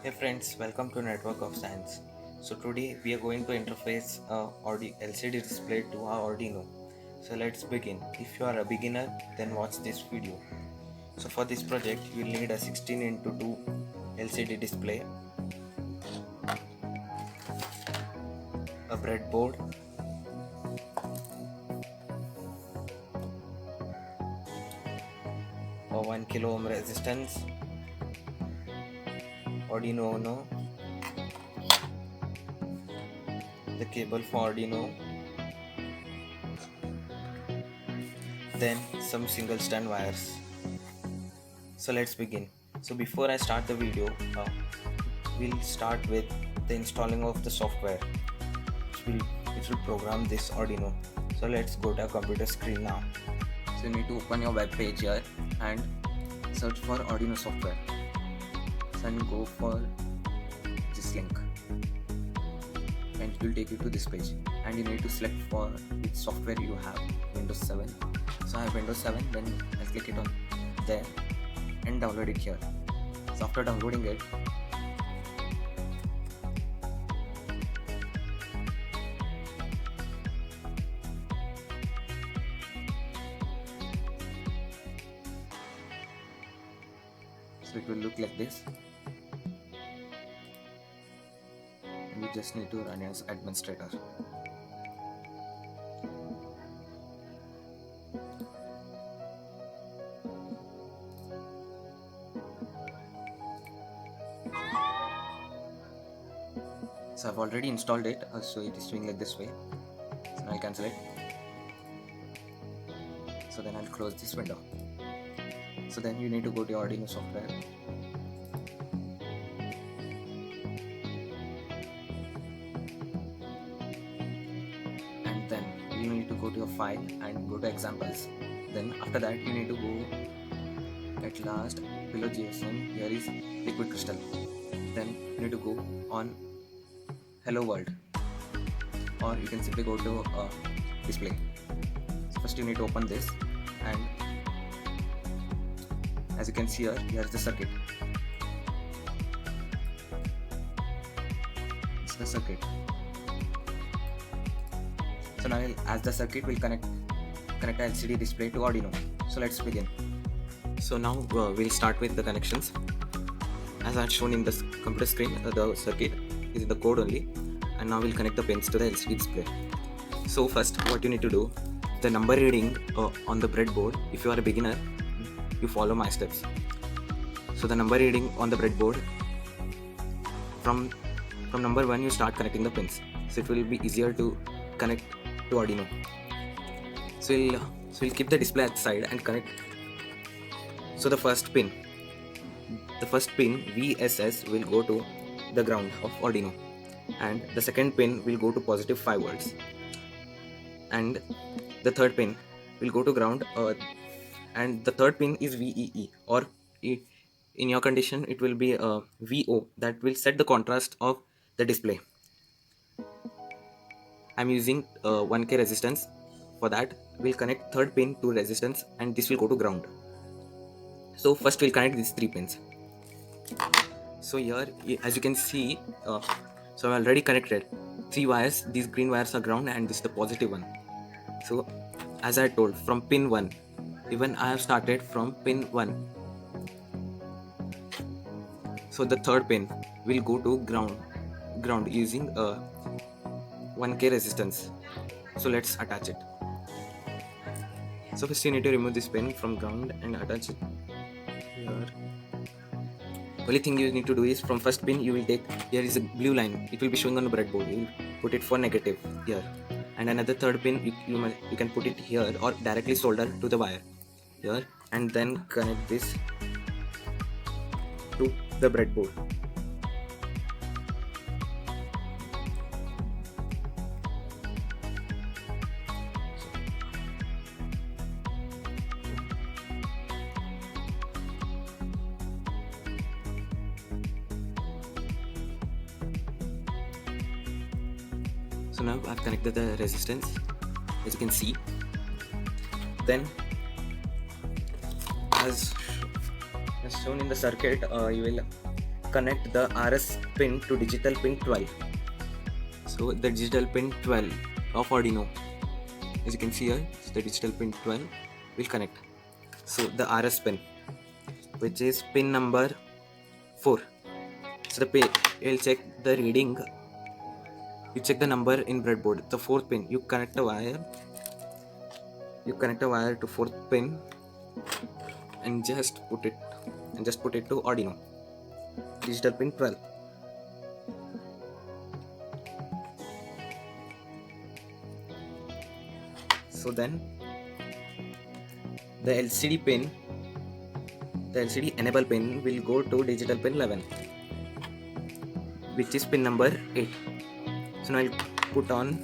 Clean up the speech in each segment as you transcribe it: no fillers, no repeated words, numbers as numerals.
Hey friends, welcome to Network of Science. So today we are going to interface LCD display to our Arduino. So let's begin. If you are a beginner, then watch this video. So for this project, you'll need a 16x2 LCD display, a breadboard, a 1 kilo ohm resistance, Arduino Uno, the cable for Arduino, then some single strand wires. So let's begin. So before I start the video, we'll start with the installing of the software which will program this Arduino. So let's go to our computer screen now. So you need to open your web page here and search for Arduino software. So and go for this link and it will take you to this page, and you need to select for which software you have. Windows 7. So I have Windows 7, then I'll click it on there and download it here. So after downloading it, so it will look like this, and you just need to run as administrator. So I've already installed it, so it is doing like this way. So now I'll cancel it. So then I'll close this window. So then you need to go to your Arduino software. And then you need to go to your file and go to examples. Then after that you need to go at last below JSON. Here is liquid crystal. Then you need to go on hello world, or you can simply go to display. So first you need to open this, and as you can see here is the circuit. It's the circuit. So now as the circuit will connect the LCD display to Arduino. So let's begin. So now we'll start with the connections. As I had shown in the computer screen, the circuit is in the code only, and now we'll connect the pins to the LCD display. So first what you need to do, the number reading on the breadboard, if you are a beginner, you follow my steps. So the number reading on the breadboard, from number 1 you start connecting the pins, so it will be easier to connect to Arduino. So we'll keep the display at the side and connect. So the first pin VSS will go to the ground of Arduino, and the second pin will go to positive 5 volts, and the third pin will go to ground, and the third pin is VEE, or in your condition it will be VO, that will set the contrast of the display. I'm using 1k resistance. For that we'll connect third pin to resistance, and this will go to ground. So first we'll connect these 3 pins. So here as you can see, so I've already connected 3 wires. These green wires are ground, and this is the positive one. So as I told, from pin 1, even I have started from pin 1. So the third pin will go to ground using 1k resistance. So let's attach it. So first you need to remove this pin from ground and attach it here. Only thing you need to do is, from first pin you will take, here is a blue line, it will be showing on the breadboard, you will put it for negative here, and another third pin you can put it here, or directly solder to the wire here, and then connect this to the breadboard. So now I've connected the resistance, as you can see. Then as shown in the circuit, you will connect the RS pin to digital pin 12. So the digital pin 12 of Arduino, as you can see here, the digital pin 12 will connect. So the RS pin, which is pin number 4. So the pin, you'll check the reading. You check the number in breadboard. The 4th pin, you connect a wire. You connect a wire to 4th pin and just put it to Arduino. Digital pin 12. So then the LCD enable pin will go to digital pin 11, which is pin number 8. So now I'll put on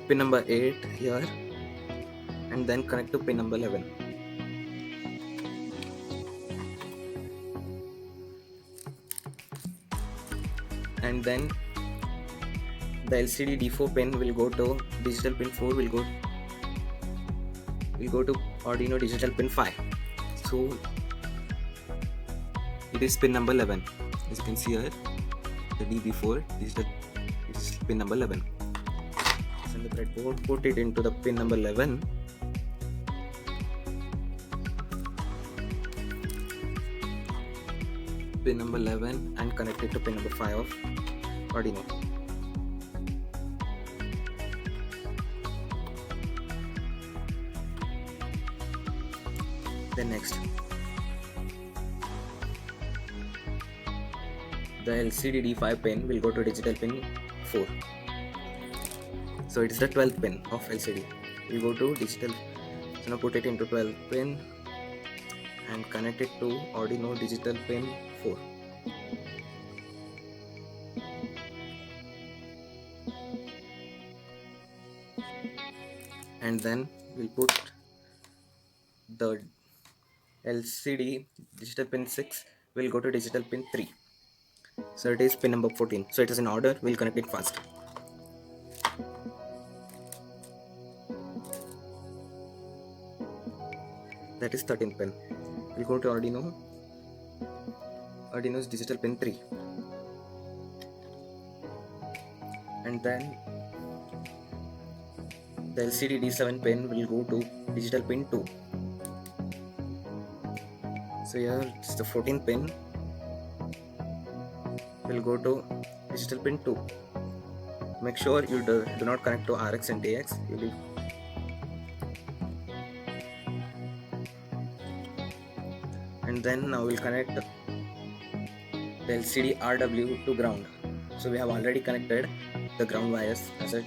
pin number 8 here and then connect to pin number 11. And then the LCD D4 pin will go to digital pin 4, will go to Arduino digital pin 5. So it is pin number 11. As you can see here, the DB4 is pin number 11. So in the breadboard, put it into the pin number 11. Pin number 11 and connect it to pin number 5 of Arduino. Then next, the LCD D5 pin will go to digital pin 4. So it is the 12th pin of LCD. We go to digital. So now put it into 12th pin and connect it to Arduino digital pin 4. And then we'll put the LCD digital pin 6 will go to digital pin 3. So it is pin number 14. So it is in order. We'll connect it fast. That is 13th pin. We'll go to Arduino's digital pin 3. And then the LCD D7 pin will go to digital pin 2. So here it's the 14th pin will go to digital pin 2. Make sure you do not connect to RX and TX. You leave. And then now we'll connect the LCD RW to ground. So we have already connected the ground wires as I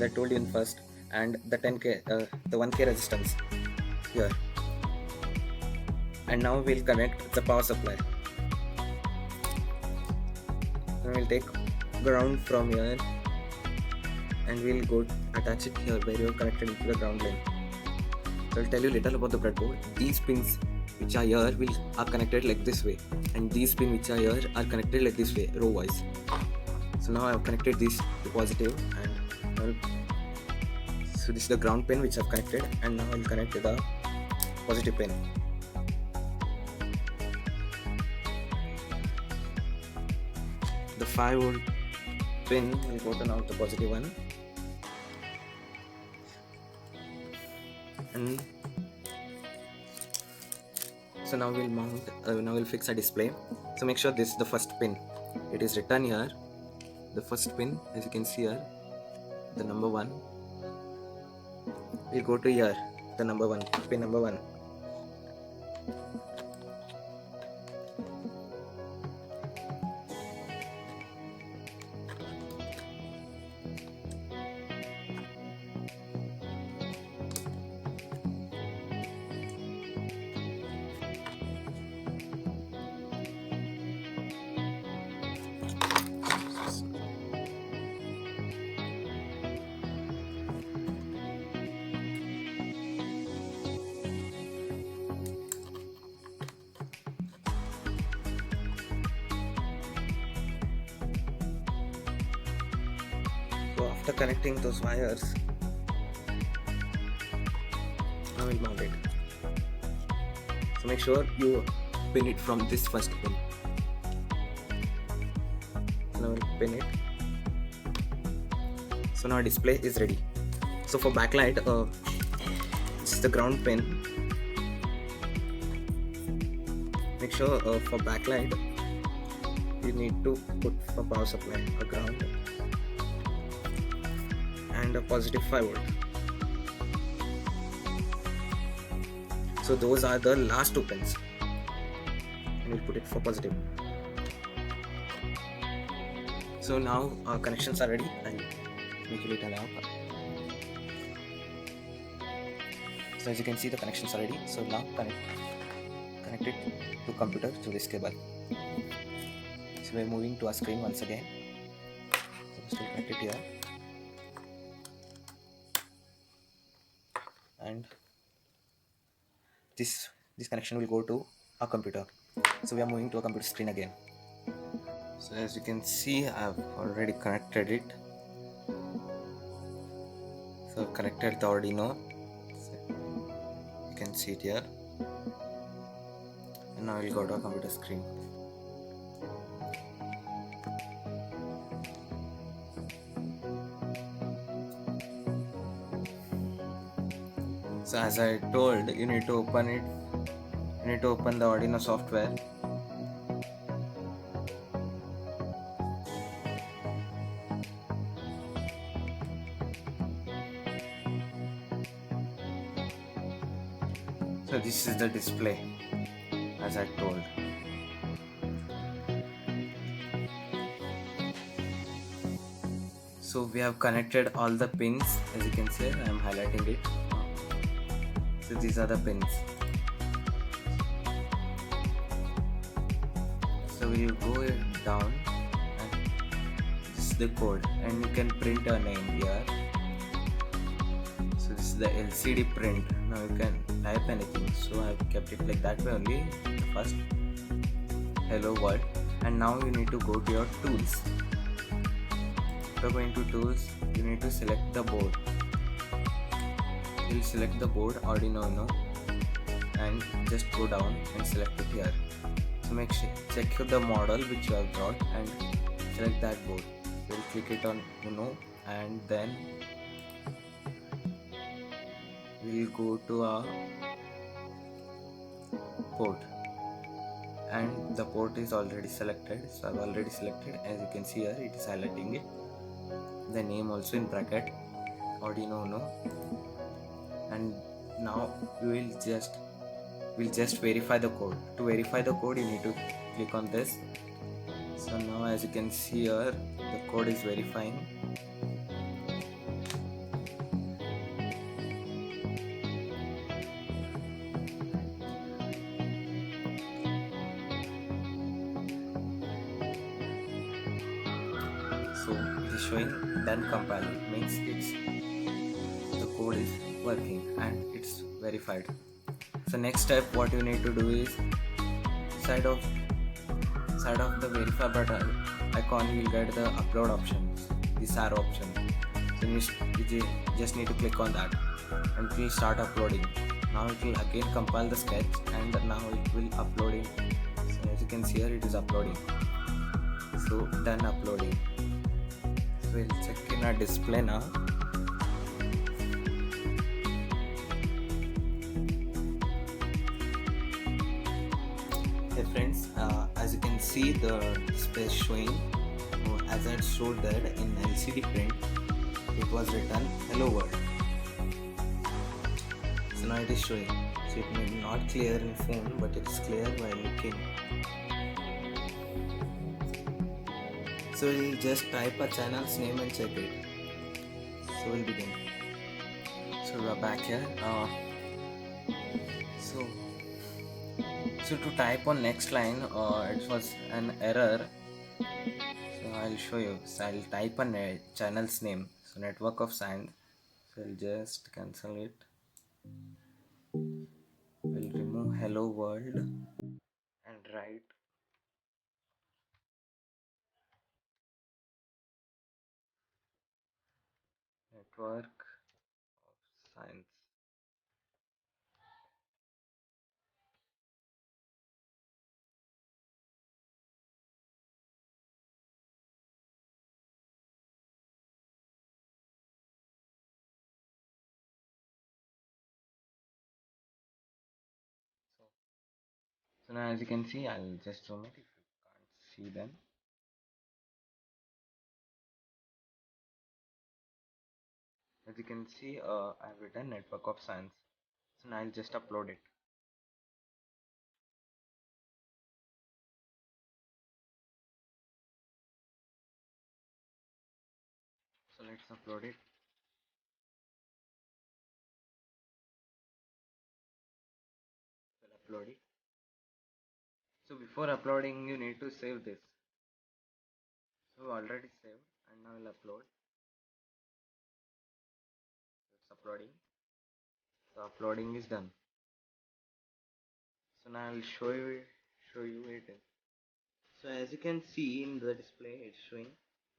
told you in first, and the 10K, the 1K resistance here. And now we'll connect the power supply. Then we'll take ground from here and we'll go attach it here where you are connected into the ground line. So I'll tell you little about the breadboard. These pins which are here are connected like this way, and these pins which are here are connected like this way, row wise. So now I have connected this to positive, and so this is the ground pin which I have connected, and now I'll connect to the positive pin. The 5V pin will go to now the positive one, and so now we'll mount. Now we'll fix a display. So make sure this is the first pin. It is written here. The first pin, as you can see here, the number 1. We'll go to here, the number 1, pin number 1. So after connecting those wires, now we'll mount it. So make sure you pin it from this first pin. So now I'll pin it. So now our display is ready. So for backlight, this is the ground pin. Make sure for backlight you need to put for power supply a ground and a positive 5 volt. So those are the last two pins, and we'll put it for positive. So now our connections are ready, and usually turn up. So as you can see, the connections are ready. So now connect it to computer through this cable. So we're moving to our screen once again. So still connect it here, and this connection will go to our computer. So we are moving to a computer screen again. So as you can see, I've already connected it. So I've connected the Arduino. So you can see it here. And now we'll go to our computer screen. So as I told, you need to open it. You need to open the Arduino software. So this is the display, as I told. So we have connected all the pins. As you can see, I am highlighting it. So these are the pins. So we'll go down, and this is the code, and you can print a name here. So this is the LCD print. Now you can type anything. So I've kept it like that way only. First, hello world, and now you need to go to your tools. After going to tools, you need to select the board. You'll select the board Arduino Uno, and just go down and select it here. So check the model which you have brought and select that board. You'll click it on Uno, and then we'll go to our port, and the port is already selected. So I've already selected. As you can see here, it is highlighting it. The name also in bracket, Arduino Uno. And now we'll just verify the code. To verify the code, you need to click on this. So now as you can see here, the code is verifying. So it is showing done compiling, means the code is working and it's verified. So next step, what you need to do is side of the verify button icon, you will get the upload options, this arrow option. So you just need to click on that, and it will start uploading. Now it will again compile the sketch, and now it will upload it. So as you can see here, it is uploading. So done uploading. So we'll check in our display now. Hey friends, as you can see, the display is showing, as I showed that in LCD print, it was written hello world. So now it is showing. So it may be not clear in phone, but it's clear while looking. So we'll just type a channel's name and check it. So we'll begin. So we're back here. So to type on next line, it was an error. So I'll show you. So I'll type a channel's name. So Network of Science. So I'll just cancel it. We'll remove hello world and write Network of Science. So now as you can see, I'll just zoom it if you can't see them. As you can see, I've written network of science. So now I'll just upload it. So let's upload it. We'll upload it. So before uploading, you need to save this. So already saved, and now I'll upload. It's uploading. The uploading is done. So now I'll show you it. So as you can see in the display, it's showing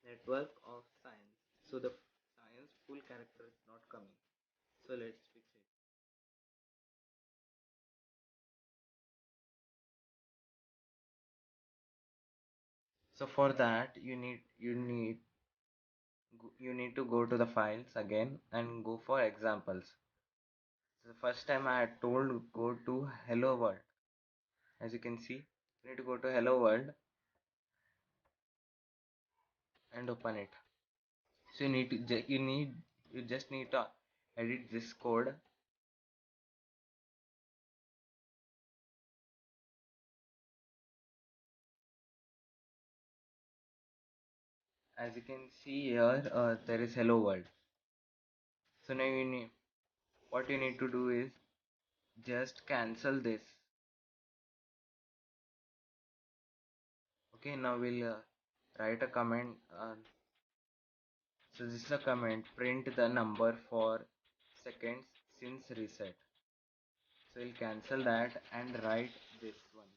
network of science. So the science full character is not coming. So let's fix it. So for that you need to go to the files again and go for examples. So the first time I had told go to hello world. As you can see, you need to go to hello world and open it. So you just need to edit this code. As you can see here, there is hello world. So now what you need to do is just cancel this. Okay, now we'll write a comment. So this is a comment: print the number for seconds since reset. So we'll cancel that and write this one.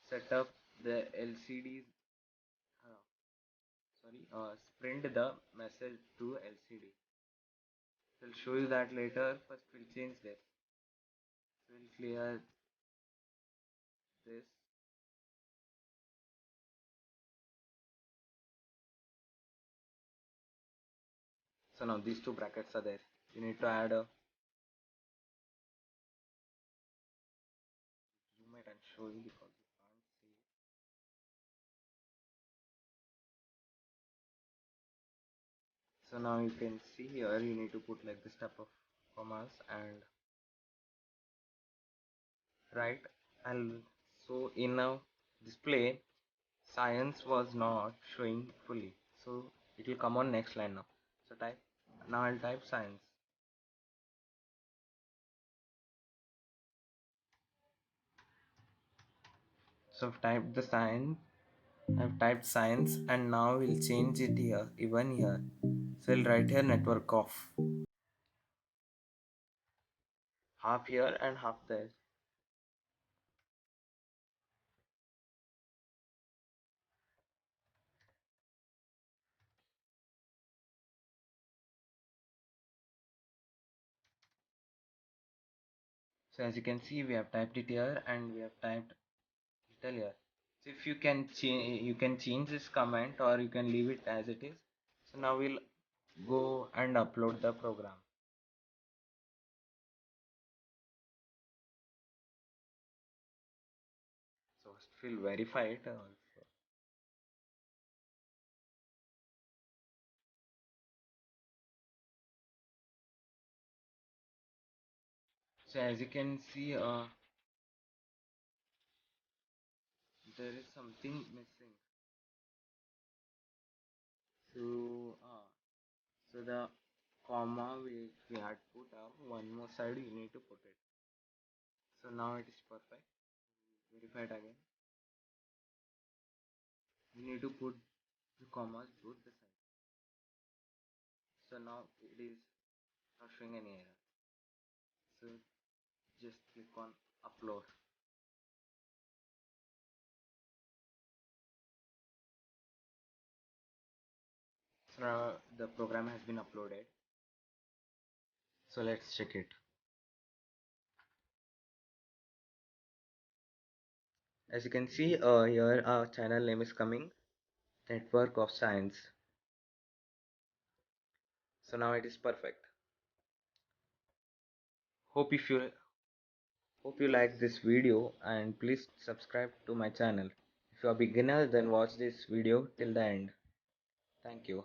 Set up the LCD. Uh, print the message to LCD. We'll show you that later. First, we'll change this. We'll clear this. So now these two brackets are there. You need to add a zoom it and show you because you can't see it. So now you can see here you need to put like this type of commas and right. And so in a display, science was not showing fully. So it will come on next line now. So I'll type science. So I've typed the science. I've typed science and now we'll change it here, even here. So I'll write here network of half here and half there. So as you can see, we have typed it here and we have typed little here. So if you can change this comment or you can leave it as it is. So now we'll go and upload the program. So first we'll verify it also. So as you can see, there is something missing. So the comma we had put up one more side you need to put it. So now it is perfect. Verify it again. You need to put the commas both the sides. So now it is not showing any error. So just click on upload. So now the program has been uploaded. So let's check it. As you can see here our channel name is coming Network of Science. So now it is perfect. Hope if you Hope you like this video and please subscribe to my channel. If you are beginner, then watch this video till the end. Thank you.